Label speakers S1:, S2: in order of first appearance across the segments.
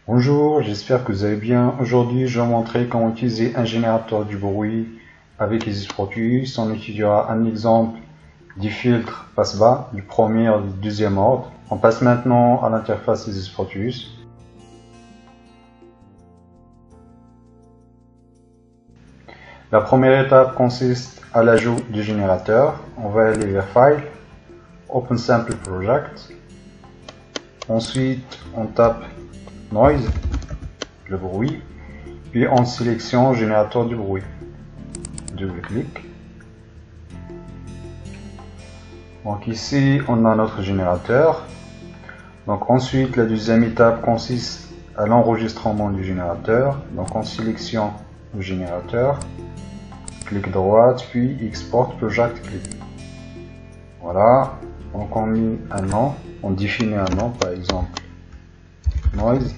S1: Bonjour, j'espère que vous allez bien. Aujourd'hui, je vais vous montrer comment utiliser un générateur du bruit avec Easy Proteus. On étudiera un exemple du filtre passe-bas, du premier et du deuxième ordre. On passe maintenant à l'interface Easy Proteus. La première étape consiste à l'ajout du générateur. On va aller vers File, Open Sample Project. Ensuite, on tape Noise, le bruit, puis on sélectionne générateur du bruit. Double-clic. Donc ici, on a notre générateur. Donc ensuite, la deuxième étape consiste à l'enregistrement du générateur. Donc on sélectionne le générateur, clic droit, puis Export Project Clip. Voilà. Donc on met un nom, on définit un nom, par exemple Noise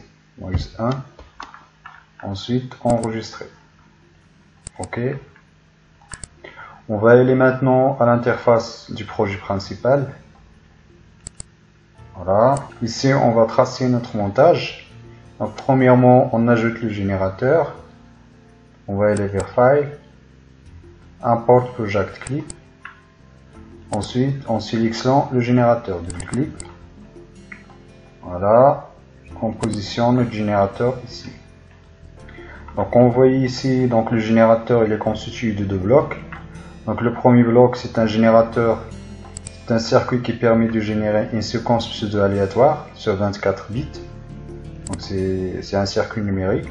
S1: 1. Ensuite, enregistrer. OK. On va aller maintenant à l'interface du projet principal. Voilà. Ici, on va tracer notre montage. Donc, premièrement, on ajoute le générateur. On va aller vers File, Import Project Clip. Ensuite, on sélectionne le générateur. Double-clic. Voilà. On positionne notre générateur ici. Donc on voit ici, donc le générateur il est constitué de deux blocs. Donc le premier bloc c'est un générateur, c'est un circuit qui permet de générer une séquence pseudo-aléatoire sur 24 bits. Donc c'est un circuit numérique,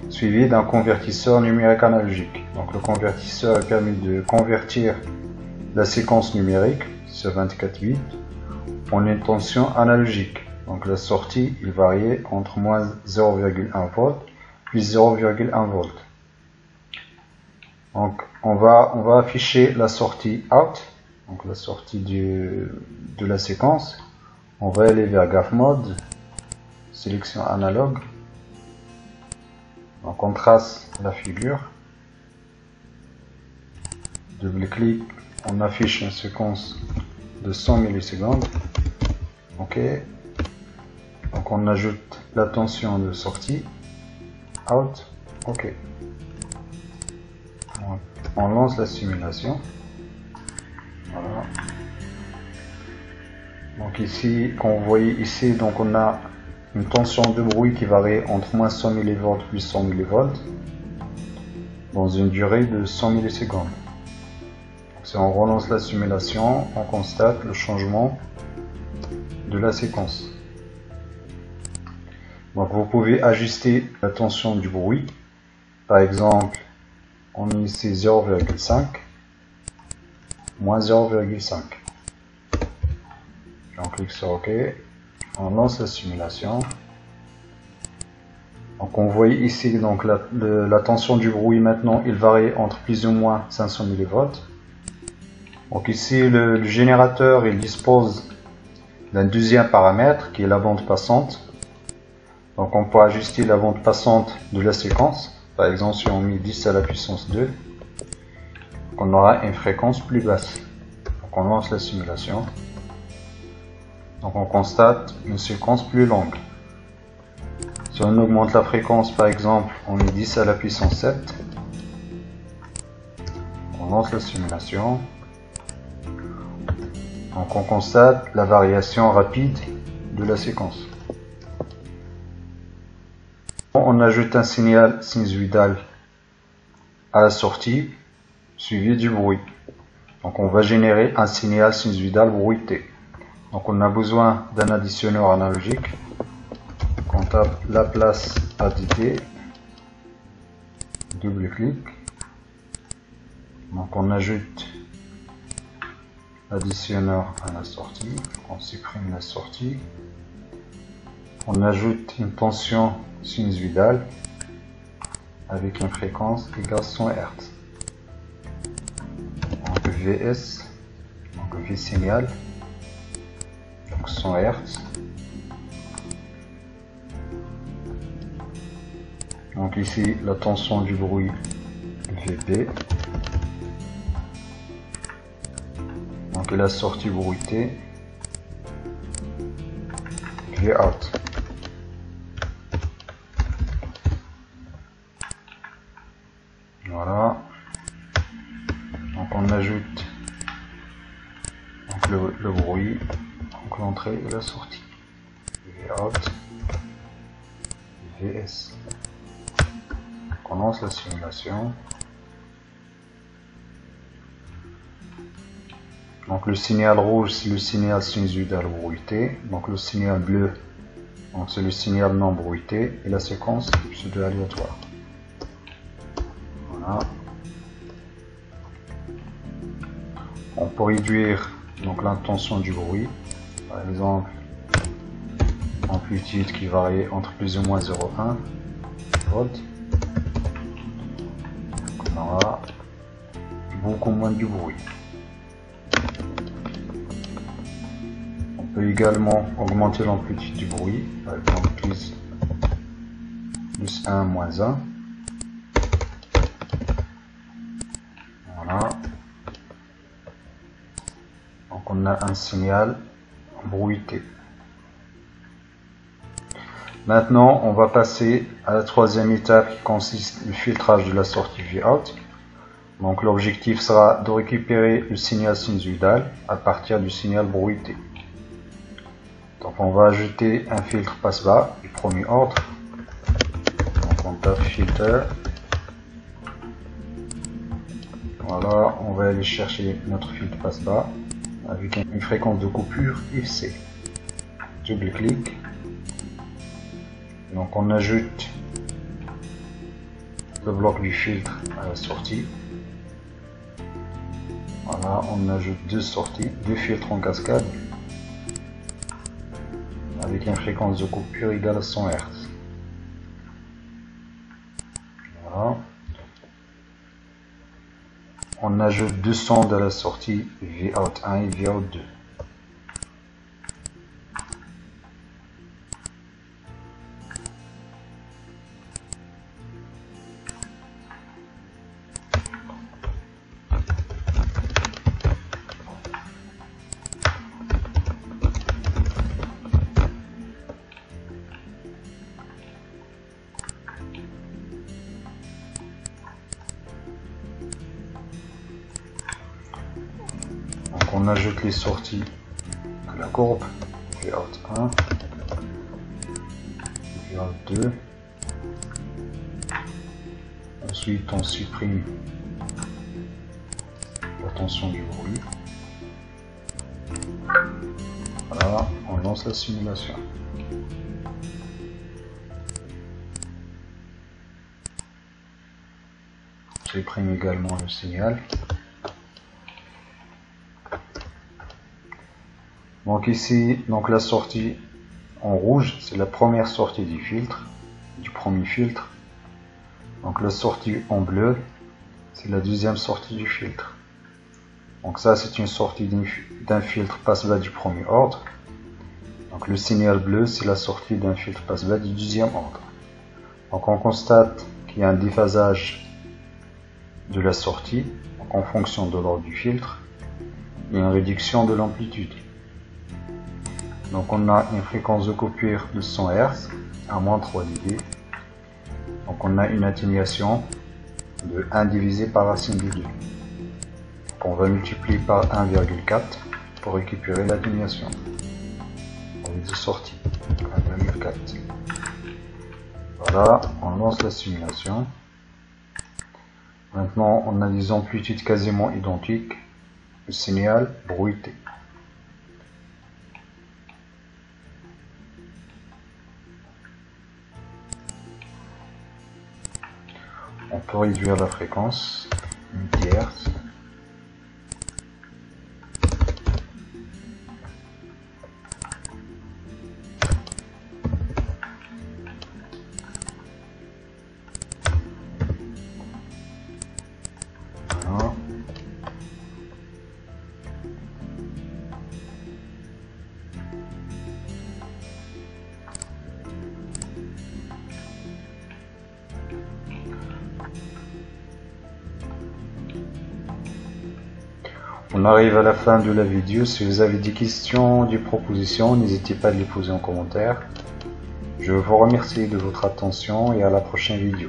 S1: suivi d'un convertisseur numérique analogique. Donc le convertisseur permet de convertir la séquence numérique sur 24 bits en une tension analogique. Donc la sortie il variait entre moins 0,1 V plus 0,1 V. Donc on va afficher la sortie out, donc la sortie de la séquence. On va aller vers GAF Mode, sélection analogue. Donc on trace la figure. Double-clic, on affiche une séquence de 100 millisecondes. OK. Donc on ajoute la tension de sortie. Out. OK. On lance la simulation. Voilà. Donc ici, comme vous voyez ici, donc on a une tension de bruit qui varie entre moins 100 mV plus 100 mV dans une durée de 100 millisecondes. Donc, si on relance la simulation, on constate le changement de la séquence. Donc vous pouvez ajuster la tension du bruit. Par exemple, on met ici 0,5, moins 0,5. On clique sur OK. On lance la simulation. Donc on voit ici donc la tension du bruit maintenant, il varie entre plus ou moins 500 mV. Donc ici le générateur il dispose d'un deuxième paramètre qui est la bande passante. Donc on peut ajuster la bande passante de la séquence. Par exemple, si on met 10 à la puissance 2, on aura une fréquence plus basse. Donc on lance la simulation. Donc on constate une séquence plus longue. Si on augmente la fréquence, par exemple, on met 10 à la puissance 7. On lance la simulation. Donc on constate la variation rapide de la séquence. On ajoute un signal sinusoïdal à la sortie, suivi du bruit. Donc on va générer un signal sinusoïdal bruité. Donc on a besoin d'un additionneur analogique. Donc on tape Laplace ADD, double-clic. Donc on ajoute l'additionneur à la sortie. On supprime la sortie. On ajoute une tension sinusoïdale avec une fréquence égale 100 Hz. Donc VS, donc V signal, donc 100 Hz. Donc ici la tension du bruit VB. Donc la sortie bruitée V out. l'entrée et la sortie. Vout, VS. On lance la simulation. Donc le signal rouge, c'est le signal sinusoïdal bruité. Donc le signal bleu, c'est le signal non bruité. Et la séquence pseudo-aléatoire. Voilà. On peut réduire l'intention du bruit. Par exemple, amplitude qui varie entre plus ou moins 0,1 volts. On aura beaucoup moins de bruit. On peut également augmenter l'amplitude du bruit, par exemple plus 1, moins 1. Voilà. Donc on a un signal bruité. Maintenant, on va passer à la troisième étape qui consiste le filtrage de la sortie Vout. Donc l'objectif sera de récupérer le signal sinusoïdal à partir du signal bruité. Donc on va ajouter un filtre passe-bas du premier ordre. Donc on tape filter. Voilà, on va aller chercher notre filtre passe-bas avec une fréquence de coupure FC. Double-clic. Donc on ajoute le bloc du filtre à la sortie. Voilà, on ajoute deux sorties, deux filtres en cascade avec une fréquence de coupure égale à 100 Hz. Voilà. On ajoute deux sondes à la sortie Vout1 et Vout2. On ajoute les sorties à la courbe Vout1, Vout2. Ensuite, on supprime la tension du bruit. Voilà, on lance la simulation. On supprime également le signal. Donc ici, la sortie en rouge, c'est la première sortie du filtre, du premier filtre. Donc la sortie en bleu, c'est la deuxième sortie du filtre. Donc ça, c'est une sortie d'un filtre passe-bas du premier ordre. Donc le signal bleu, c'est la sortie d'un filtre passe-bas du deuxième ordre. Donc on constate qu'il y a un déphasage de la sortie, donc en fonction de l'ordre du filtre, et une réduction de l'amplitude. Donc on a une fréquence de coupure de 100 Hz à moins 3 dB. Donc on a une atténuation de 1 divisé par racine de 2. Donc on va multiplier par 1,4 pour récupérer l'atténuation. On est sorti 1,4. Voilà, on lance la simulation. Maintenant on a des amplitudes quasiment identiques. Le signal bruité. On peut réduire la fréquence, 1 Hz. Voilà. On arrive à la fin de la vidéo. Si vous avez des questions, des propositions, n'hésitez pas à les poser en commentaire. Je vous remercie de votre attention et à la prochaine vidéo.